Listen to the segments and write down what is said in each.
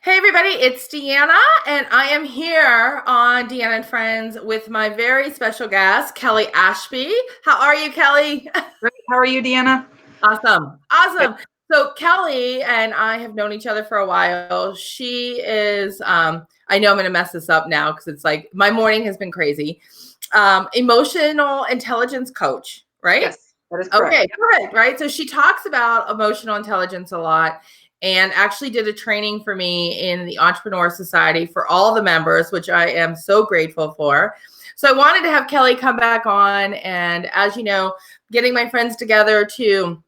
Hey everybody, it's Deanna, and I am here on Deanna and Friends with my very special guest, Kelley Ashby. How are you, Kelley? Great. How are you, Deanna? Awesome. So Kelley and I have known each other for a while. She is, I know I'm going to mess this up now because it's like my morning has been crazy. Emotional intelligence coach, right? Yes, that is correct. Okay, correct, right? So she talks about emotional intelligence a lot and actually did a training for me in the Entrepreneur Society for all the members, which I am so grateful for. So I wanted to have Kelley come back on and, as you know, getting my friends together to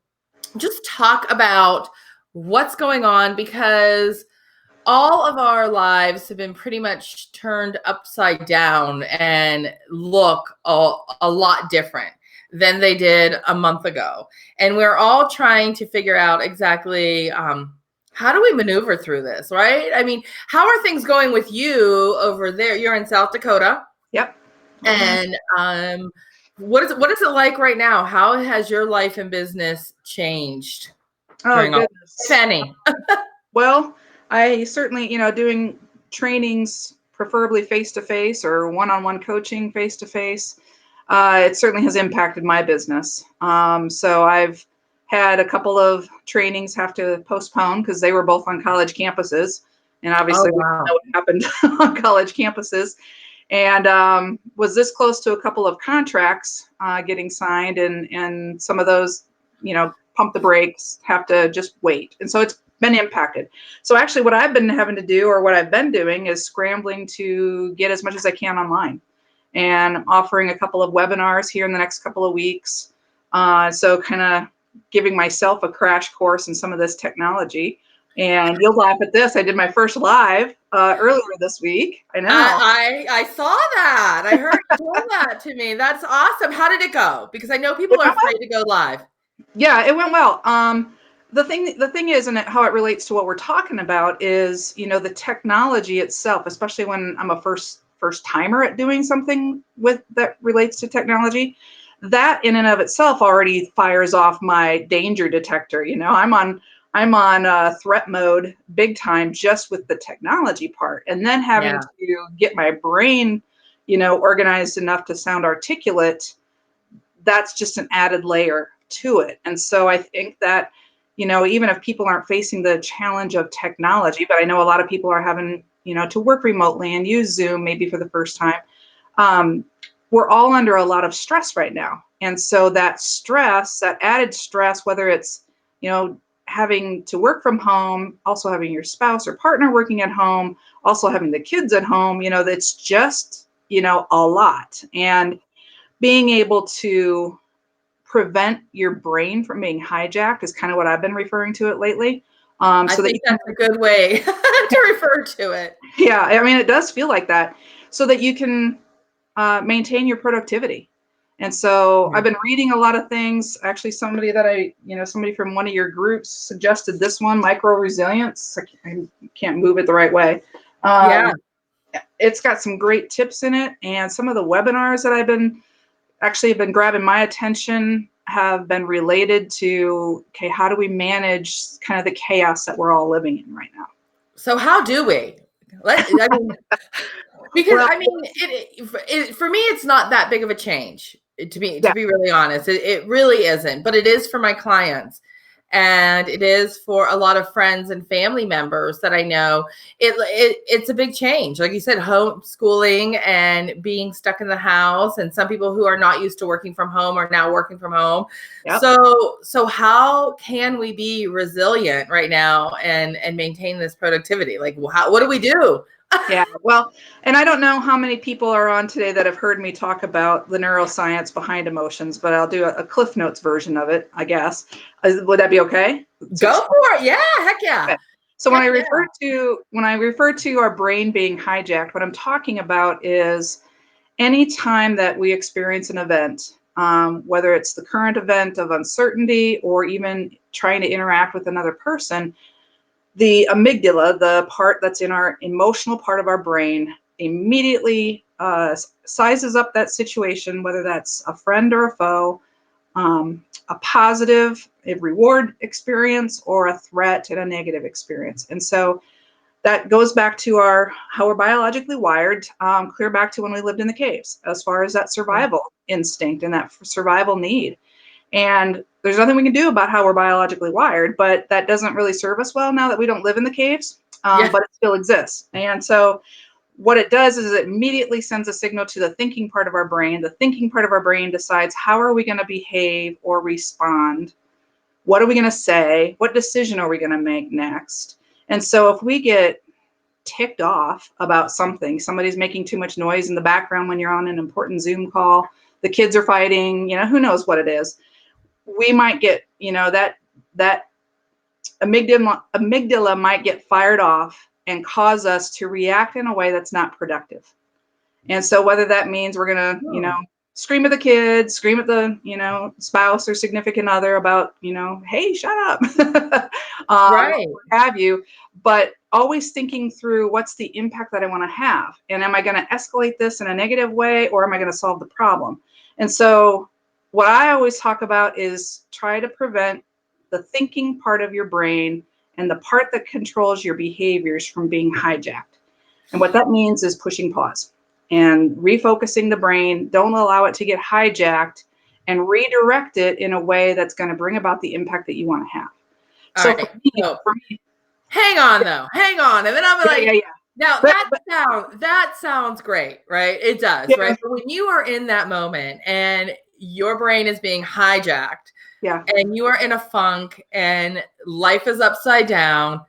just talk about what's going on, because all of our lives have been pretty much turned upside down and look a lot different than they did a month ago. And we're all trying to figure out exactly how do we maneuver through this, right? I mean, how are things going with you over there? You're in South Dakota. Yep. And what is it like right now? How has your life and business changed? Oh, goodness. Fanny. Well, I certainly, doing trainings, preferably face-to-face or one-on-one coaching face-to-face, it certainly has impacted my business. So I've had a couple of trainings have to postpone because they were both on college campuses. And obviously, we know what happened on college campuses. And was this close to a couple of contracts getting signed, and some of those, pump the brakes, have to just wait. And so it's been impacted. So actually what I've been having to do, or what I've been doing, is scrambling to get as much as I can online, and offering a couple of webinars here in the next couple of weeks. So kind of giving myself a crash course in some of this technology. And you'll laugh at this. I did my first live earlier this week. I know. I saw that. I heard you told that to me. That's awesome. How did it go? Because I know people are afraid to go live. Yeah, it went well. The thing is, and how it relates to what we're talking about is, the technology itself, especially when I'm a first timer at doing something that relates to technology, that in and of itself already fires off my danger detector. I'm on threat mode big time just with the technology part, and then having to get my brain, organized enough to sound articulate. That's just an added layer to it. And so I think that, even if people aren't facing the challenge of technology, but I know a lot of people are having, to work remotely and use Zoom maybe for the first time, we're all under a lot of stress right now. And so that stress, that added stress, whether it's, having to work from home, also having your spouse or partner working at home, also having the kids at home, that's just, a lot. And being able to prevent your brain from being hijacked is kind of what I've been referring to it lately. I think that's a good way to refer to it. Yeah, I mean, it does feel like that, so that you can maintain your productivity. And so I've been reading a lot of things. Actually, somebody from one of your groups suggested this one, micro resilience. I can't move it the right way. It's got some great tips in it, and some of the webinars that I've been grabbing my attention have been related to, okay, how do we manage kind of the chaos that we're all living in right now? So how do we? Because for me, it's not that big of a change, to be really honest. It really isn't, but it is for my clients. And it is for a lot of friends and family members that I know. It's a big change. Like you said, homeschooling and being stuck in the house. And some people who are not used to working from home are now working from home. Yep. So how can we be resilient right now and maintain this productivity? Like, what do we do? Yeah, well, and I don't know how many people are on today that have heard me talk about the neuroscience behind emotions, but I'll do a Cliff Notes version of it, I guess. Would that be okay? Go for it. Yeah, heck yeah. Okay. So when I refer to our brain being hijacked, what I'm talking about is any time that we experience an event, whether it's the current event of uncertainty or even trying to interact with another person, the amygdala, the part that's in our emotional part of our brain, immediately sizes up that situation, whether that's a friend or a foe, a positive, a reward experience, or a threat and a negative experience. And so that goes back to how we're biologically wired, clear back to when we lived in the caves, as far as that survival instinct and that survival need. And there's nothing we can do about how we're biologically wired, but that doesn't really serve us well now that we don't live in the caves, but it still exists. And so what it does is it immediately sends a signal to the thinking part of our brain. The thinking part of our brain decides, how are we going to behave or respond? What are we going to say? What decision are we going to make next? And so if we get ticked off about something, somebody's making too much noise in the background when you're on an important Zoom call, the kids are fighting, who knows what it is, we might get, that amygdala might get fired off and cause us to react in a way that's not productive. And so whether that means we're going to, scream at the kids, scream at the, spouse or significant other about, hey, shut up, Right. what have you, but always thinking through what's the impact that I want to have. And am I going to escalate this in a negative way, or am I going to solve the problem? And so what I always talk about is try to prevent the thinking part of your brain and the part that controls your behaviors from being hijacked. And what that means is pushing pause and refocusing the brain. Don't allow it to get hijacked, and redirect it in a way that's going to bring about the impact that you want to have. All So right. for me, Hang on though. Hang on. And then I'm like, now But- that sounds great, right? It does, Yeah. right? But when you are in that moment and your brain is being hijacked, and you are in a funk and life is upside down,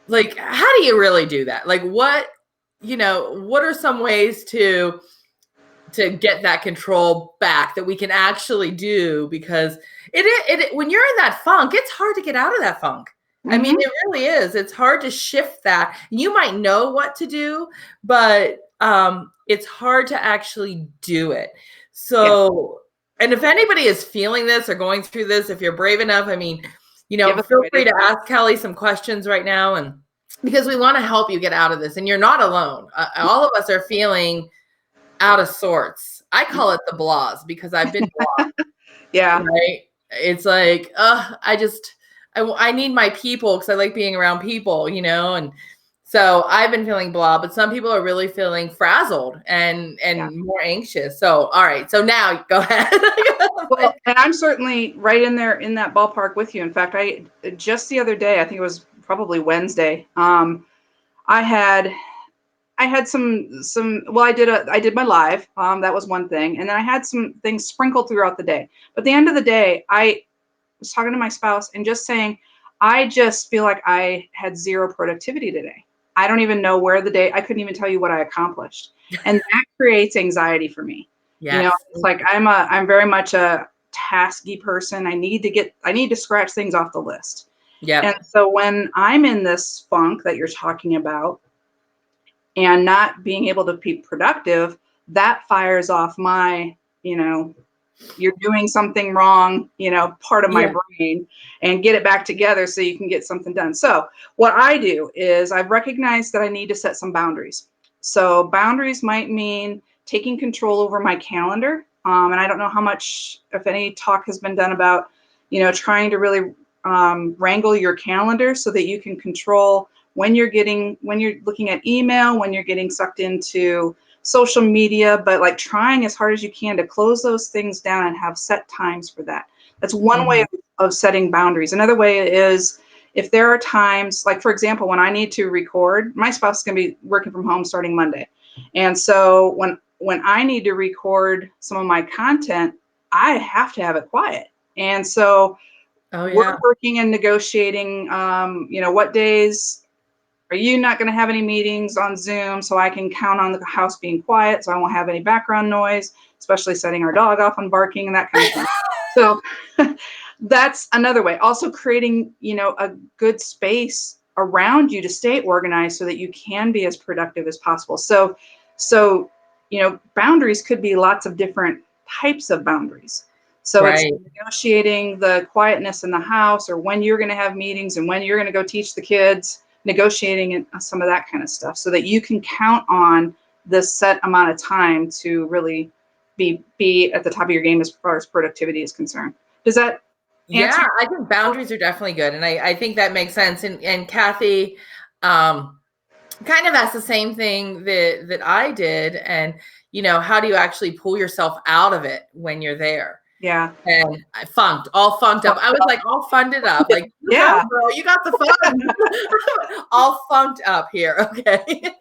like, how do you really do that? Like, what are some ways to get that control back that we can actually do? Because it when you're in that funk, it's hard to get out of that funk. I mean, it really is. It's hard to shift that. You might know what to do, but it's hard to actually do it. So, and if anybody is feeling this or going through this, if you're brave enough, I mean, feel free to ask Kelley some questions right now, and because we want to help you get out of this. And you're not alone. All of us are feeling out of sorts. I call it the blahs because I've been blah. Right. It's like, I need my people because I like being around people, and so I've been feeling blah, but some people are really feeling frazzled and more anxious. So, all right. So now go ahead. Well, and I'm certainly right in there in that ballpark with you. In fact, I just the other day, I think it was probably Wednesday, I had some well, I did my live, that was one thing, and then I had some things sprinkled throughout the day. But at the end of the day, I was talking to my spouse and just saying, I just feel like I had zero productivity today. I don't even know where I couldn't even tell you what I accomplished. And that creates anxiety for me. Yes. It's like I'm very much a tasky person. I need to scratch things off the list. Yeah. And so when I'm in this funk that you're talking about and not being able to be productive, that fires off my, you're doing something wrong, part of my brain, and get it back together so you can get something done. So what I do is I've recognized that I need to set some boundaries. So boundaries might mean taking control over my calendar. And I don't know how much, if any talk has been done about, trying to really wrangle your calendar so that you can control when you're looking at email, when you're getting sucked into social media, but like trying as hard as you can to close those things down and have set times for that. That's one way of setting boundaries. Another way is if there are times, like for example, when I need to record, my spouse is going to be working from home starting Monday. And so when I need to record some of my content, I have to have it quiet. And so we're working and negotiating, what days are you not going to have any meetings on Zoom so I can count on the house being quiet so I won't have any background noise, especially setting our dog off and barking and that kind of thing. So that's another way. Also creating, a good space around you to stay organized so that you can be as productive as possible. So boundaries could be lots of different types of boundaries. So it's negotiating the quietness in the house, or when you're going to have meetings and when you're going to go teach the kids, negotiating some of that kind of stuff so that you can count on this set amount of time to really be at the top of your game as far as productivity is concerned. Does that answer? Yeah, I think boundaries are definitely good. And I think that makes sense. And Kathy kind of asked the same thing that I did. And, how do you actually pull yourself out of it when you're there? Yeah. And I all funked up. I was like all funded up. Like, you go, Yeah. girl, you got the fun. All funked up here. Okay.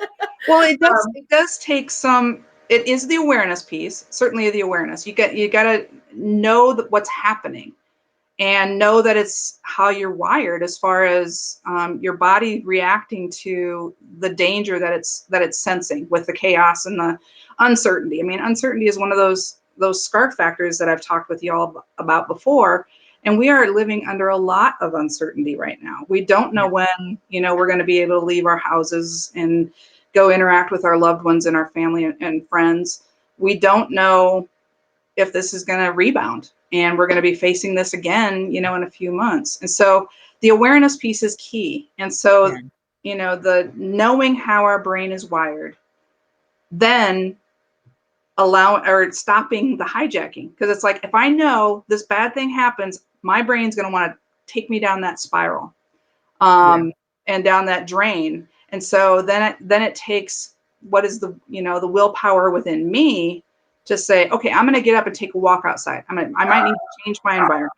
Well, it does take some, it is the awareness piece, certainly the awareness. You got to know that what's happening and know that it's how you're wired as far as your body reacting to the danger that it's sensing with the chaos and the uncertainty. I mean, uncertainty is one of those scarf factors that I've talked with y'all about before. And we are living under a lot of uncertainty right now. We don't know when, we're going to be able to leave our houses and go interact with our loved ones and our family and friends. We don't know if this is going to rebound and we're going to be facing this again, in a few months. And so the awareness piece is key. And so, the knowing how our brain is wired, then stopping the hijacking. Because it's like, if I know this bad thing happens, my brain's going to want to take me down that spiral and down that drain. And so then it takes what is the willpower within me to say, okay, I'm going to get up and take a walk outside. I might need to change my environment.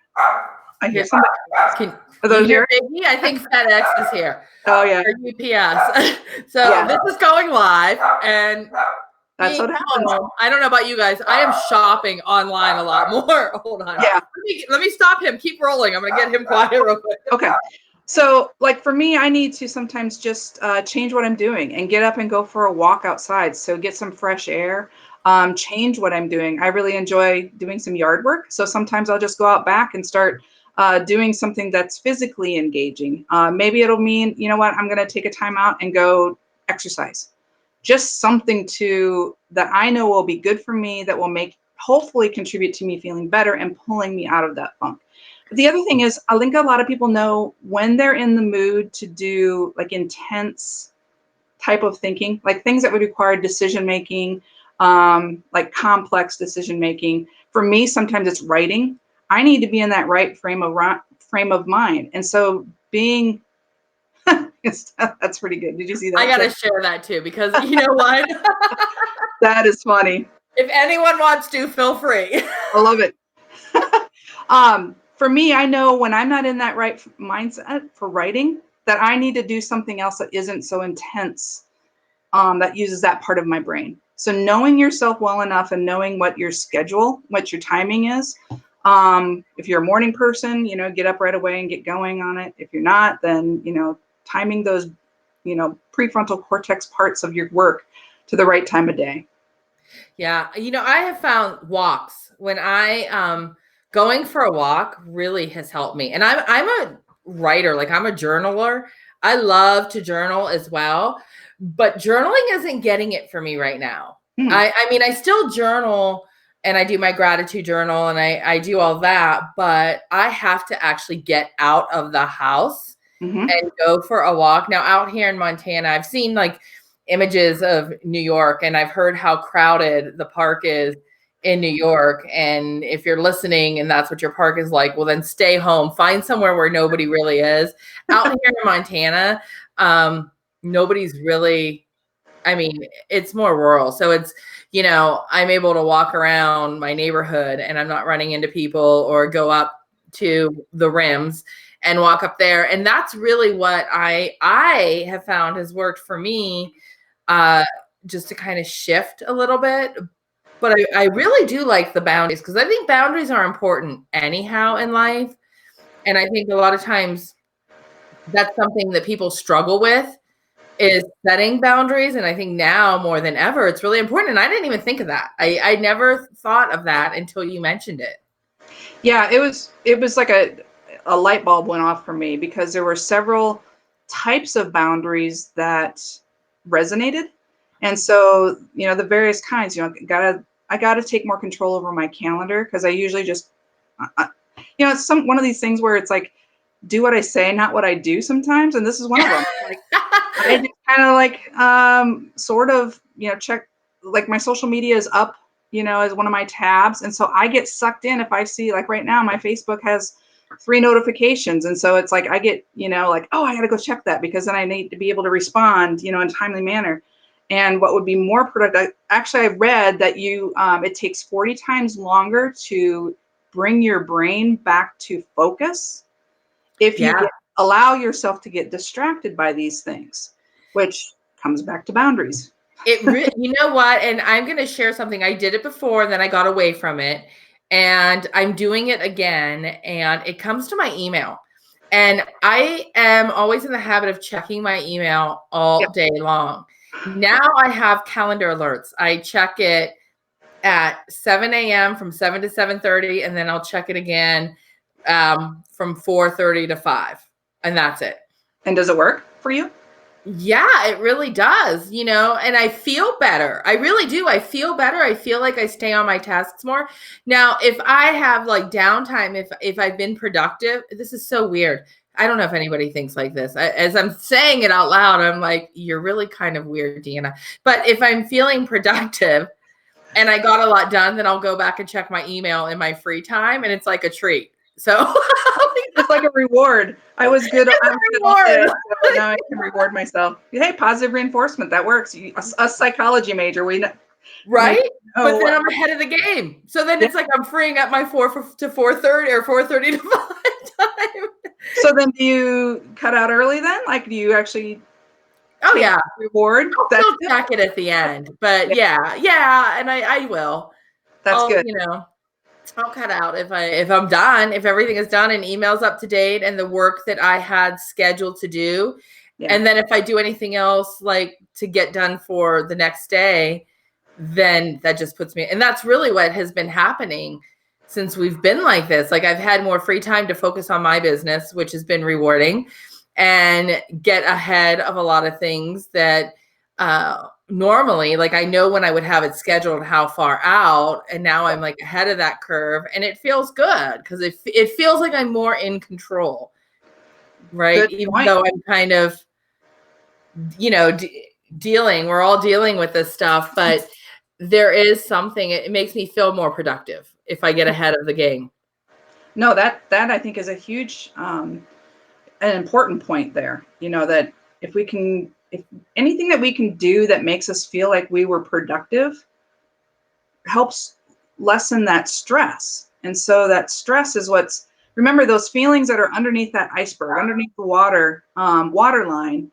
I hear somebody. Are those here? Biggie? I think FedEx is here. Oh yeah. Or UPS. So this is going live, and that's what happens. I don't know about you guys. I am shopping online a lot more. Hold on. Yeah. Let me stop him. Keep rolling. I'm going to get him quiet real quick. Okay. So like for me, I need to sometimes just change what I'm doing and get up and go for a walk outside. So get some fresh air, change what I'm doing. I really enjoy doing some yard work. So sometimes I'll just go out back and start doing something that's physically engaging. Maybe it'll mean, I'm going to take a time out and go exercise. Just something that I know will be good for me, that will hopefully contribute to me feeling better and pulling me out of that funk. The other thing is, I think a lot of people know when they're in the mood to do like intense type of thinking, like things that would require decision making, like complex decision making. For me, sometimes it's writing. I need to be in that right frame of mind. And so being that's pretty good. Did you see that? I gotta share that too, because you know what? That is funny. If anyone wants to, feel free. I love it. For me, I know when I'm not in that right mindset for writing, that I need to do something else that isn't so intense, that uses that part of my brain. So knowing yourself well enough and knowing what your schedule, what your timing is. If you're a morning person, get up right away and get going on it. If you're not, then, timing those, prefrontal cortex parts of your work to the right time of day. Yeah. I have found walks when going for a walk really has helped me. And I'm a writer, like I'm a journaler. I love to journal as well, but journaling isn't getting it for me right now. I mean, I still journal and I do my gratitude journal and I do all that, but I have to actually get out of the house and go for a walk. Now out here in Montana, I've seen like images of New York and I've heard how crowded the park is in New York. And if you're listening and that's what your park is like, well then stay home, find somewhere where nobody really is. Out here in Montana, nobody's really, I mean, it's more rural. So it's, I'm able to walk around my neighborhood and I'm not running into people or go up to the rims and walk up there. And that's really what I have found has worked for me, just to kind of shift a little bit. But I really do like the boundaries because I think boundaries are important anyhow in life. And I think a lot of times that's something that people struggle with is setting boundaries. And I think now more than ever, it's really important. And I didn't even think of that. I never thought of that until you mentioned it. Yeah, it was like a light bulb went off for me because there were several types of boundaries that resonated. And so, the various kinds, I gotta take more control over my calendar because I usually just, it's one of these things where it's like, do what I say, not what I do sometimes. And this is one of them. Like, I just kind of like, sort of, check, like my social media is up, as one of my tabs. And so I get sucked in if I see, like right now, my Facebook has 3 notifications. And so it's like, I get, like, oh, I got to go check that because then I need to be able to respond, in a timely manner. And what would be more productive, actually, I read that it takes 40 times longer to bring your brain back to focus if you allow yourself to get distracted by these things, which comes back to boundaries. You know what? And I'm going to share something. I did it before, and then I got away from it. And I'm doing it again. And it comes to my email. And I am always in the habit of checking my email all day long. Now I have calendar alerts. I check it at 7 a.m. from 7 to 7:30. And then I'll check it again from 4:30 to 5. And that's it. And does it work for you? Yeah, it really does, and I feel better. I really do. I feel better. I feel like I stay on my tasks more. Now, if I have like downtime, if I've been productive, this is so weird. I don't know if anybody thinks like this. As I'm saying it out loud, I'm like, you're really kind of weird, Deanna. But if I'm feeling productive and I got a lot done, then I'll go back and check my email in my free time, and it's like a treat. So it's like a reward. I was good. So now I can reward myself. Hey, positive reinforcement. That works. A psychology major. We know. Right? But then I'm ahead of the game. So then it's like I'm freeing up my 4 to 4:30 or 4:30 to 5 time. So then do you cut out early then? Like, do you actually reward? I'll still check it at the end. But yeah, and I will. That's good. I'll cut out if I'm done, if everything is done and email's up to date and the work that I had scheduled to do. Yeah. And then if I do anything else like to get done for the next day, then that just puts me, and that's really what has been happening since we've been like this. Like I've had more free time to focus on my business, which has been rewarding, and get ahead of a lot of things that normally, like I know when I would have it scheduled how far out, and now I'm like ahead of that curve, and it feels good because it feels like I'm more in control, right? Even though I'm kind of, we're all dealing with this stuff, but there is something, it makes me feel more productive if I get ahead of the game. No, that I think is a huge, an important point there, that if anything that we can do that makes us feel like we were productive helps lessen that stress. And so that stress is remember those feelings that are underneath that iceberg, underneath the waterline,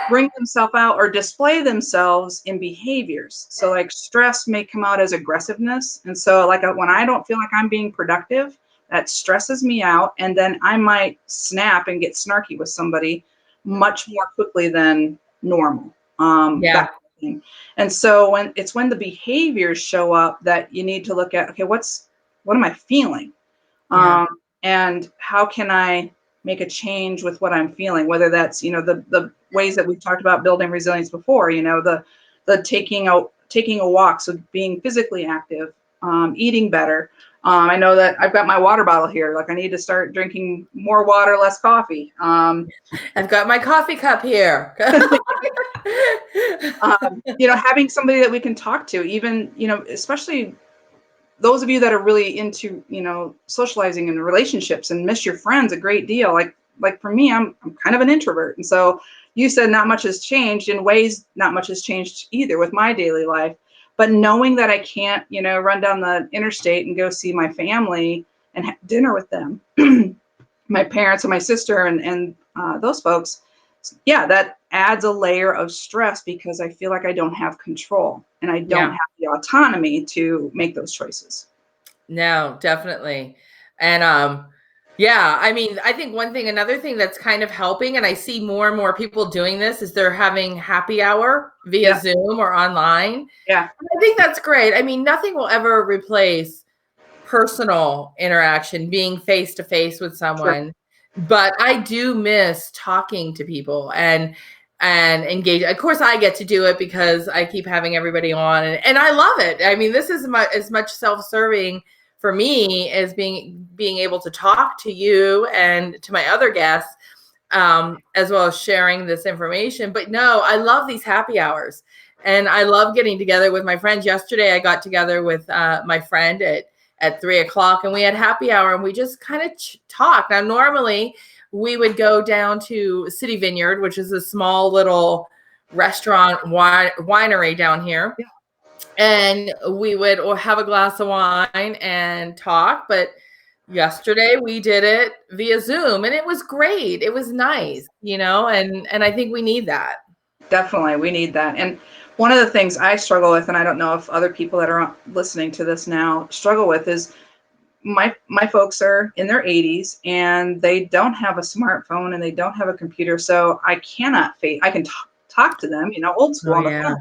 bring themselves out or display themselves in behaviors. So like stress may come out as aggressiveness. And so like when I don't feel like I'm being productive, that stresses me out. And then I might snap and get snarky with somebody much more quickly than normal. And so when the behaviors show up that you need to look at, okay, what am I feeling? And how can I make a change with what I'm feeling? Whether that's, the ways that we've talked about building resilience before, the taking a walk, so being physically active, eating better. I know that I've got my water bottle here. Like I need to start drinking more water, less coffee. I've got my coffee cup here. Having somebody that we can talk to, even, especially those of you that are really into, socializing and relationships and miss your friends a great deal. Like for me, I'm kind of an introvert. And so you said not much has changed. In ways, not much has changed either with my daily life. But knowing that I can't, run down the interstate and go see my family and have dinner with them, my parents and my sister and those folks, that adds a layer of stress because I feel like I don't have control and I don't have the autonomy to make those choices. No, definitely. And I think another thing that's kind of helping, and I see more and more people doing this, is they're having happy hour via Zoom or online. Yeah. And I think that's great. I mean, nothing will ever replace personal interaction, being face to face with someone. Sure. But I do miss talking to people and engage. Of course, I get to do it because I keep having everybody on, and I love it. I mean, this is as much self-serving for me as being able to talk to you and to my other guests, as well as sharing this information. But no, I love these happy hours. And I love getting together with my friends. Yesterday, I got together with my friend at 3:00, and we had happy hour, and we just kind of talked. Now, normally we would go down to City Vineyard, which is a small little restaurant winery down here. Yeah. And we would have a glass of wine and talk. But yesterday we did it via Zoom, and it was great. It was nice, and I think we need that. Definitely, we need that. And one of the things I struggle with, and I don't know if other people that are listening to this now struggle with, is my folks are in their 80s and they don't have a smartphone and they don't have a computer, so I cannot I can talk to them, old school on the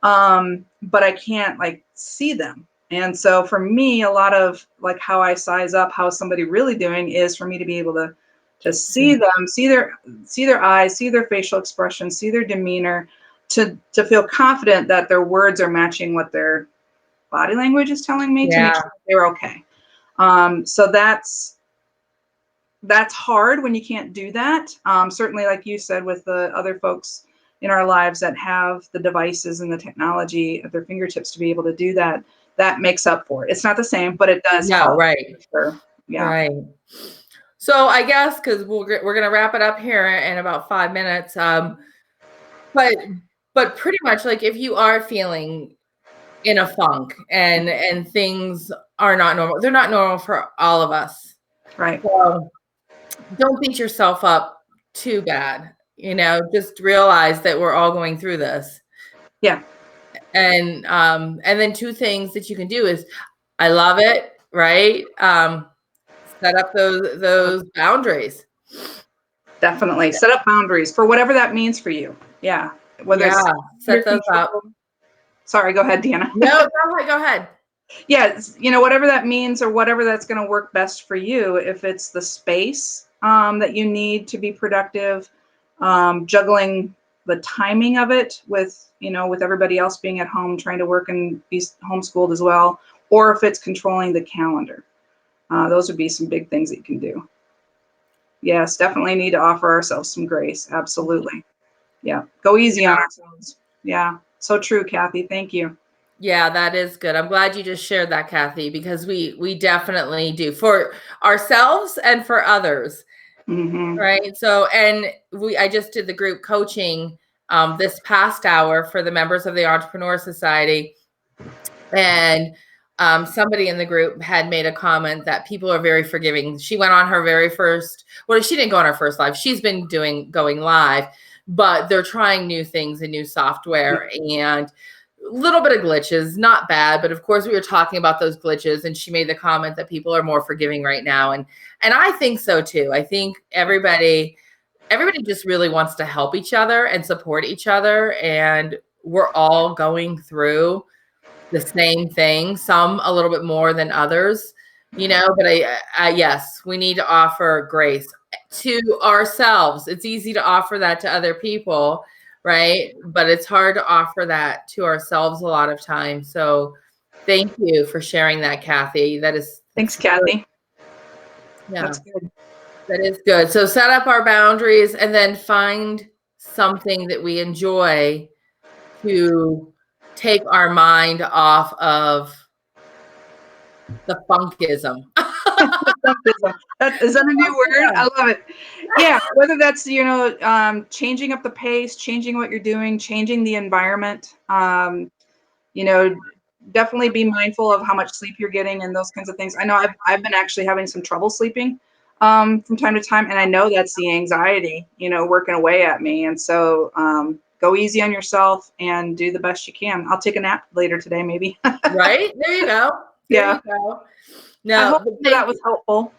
phone, but I can't see them. And so for me, a lot of how I size up how somebody really doing is for me to be able to just see them, see their eyes, see their facial expression, see their demeanor, to feel confident that their words are matching what their body language is telling me to make sure they're okay. So that's hard when you can't do that. Certainly, like you said, with the other folks in our lives that have the devices and the technology at their fingertips to be able to do that, that makes up for it. It's not the same, but it does help. Right. Sure. Yeah. Right. So I guess, because we're going to wrap it up here in about 5 minutes. But pretty much, if you are feeling in a funk and things are not normal, they're not normal for all of us. Right. So don't beat yourself up too bad. Just realize that we're all going through this. Yeah. And then 2 things that you can do is, I love it, right? Set up those boundaries. Definitely. Set up boundaries for whatever that means for you. Yeah. Whether set those up. Sorry, go ahead, Deanna. No, go ahead. Yeah, whatever that means or whatever that's going to work best for you. If it's the space that you need to be productive, juggling the timing of it with everybody else being at home trying to work and be homeschooled as well, or if it's controlling the calendar. Those would be some big things that you can do. Yes, definitely need to offer ourselves some grace. Absolutely. Yeah. Go easy on ourselves. Yeah. So true, Kathy. Thank you. Yeah, that is good. I'm glad you just shared that, Kathy, because we definitely do, for ourselves and for others. Mm-hmm. Right. So, and I just did the group coaching this past hour for the members of the Entrepreneur Society. And somebody in the group had made a comment that people are very forgiving. She went on her very first, she didn't go on her first live. She's been going live, but they're trying new things and new software and a little bit of glitches, not bad. But of course, we were talking about those glitches, and she made the comment that people are more forgiving right now. And I think so too. I think everybody just really wants to help each other and support each other. And we're all going through the same thing, some a little bit more than others, but yes, we need to offer grace to ourselves. It's easy to offer that to other people, right? But it's hard to offer that to ourselves a lot of times. So thank you for sharing that, Kathy. Thanks, Kathy. Yeah, that's good. That is good. So set up our boundaries and then find something that we enjoy to take our mind off of the funkism. Is that a new word? I love it. Yeah, whether that's changing up the pace, changing what you're doing, changing the environment. Definitely be mindful of how much sleep you're getting and those kinds of things. I know I've been actually having some trouble sleeping from time to time, and I know that's the anxiety, working away at me. And so go easy on yourself and do the best you can. I'll take a nap later today, maybe. Right? There you go. Yeah. No, I hope that was helpful.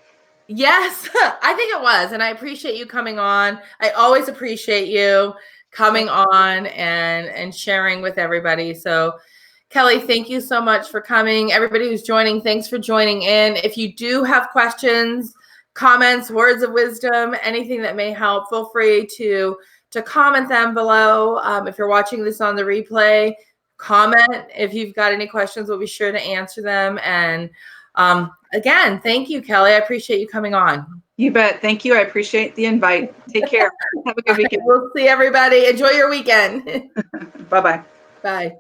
Yes, I think it was. And I appreciate you coming on. I always appreciate you coming on and sharing with everybody. So Kelley, thank you so much for coming. Everybody who's joining, thanks for joining in. If you do have questions, comments, words of wisdom, anything that may help, feel free to comment them below. If you're watching this on the replay, comment. If you've got any questions, we'll be sure to answer them. And again, thank you, Kelley. I appreciate you coming on. You bet. Thank you. I appreciate the invite. Take care. Have a good weekend. We'll see everybody. Enjoy your weekend. Bye-bye. Bye.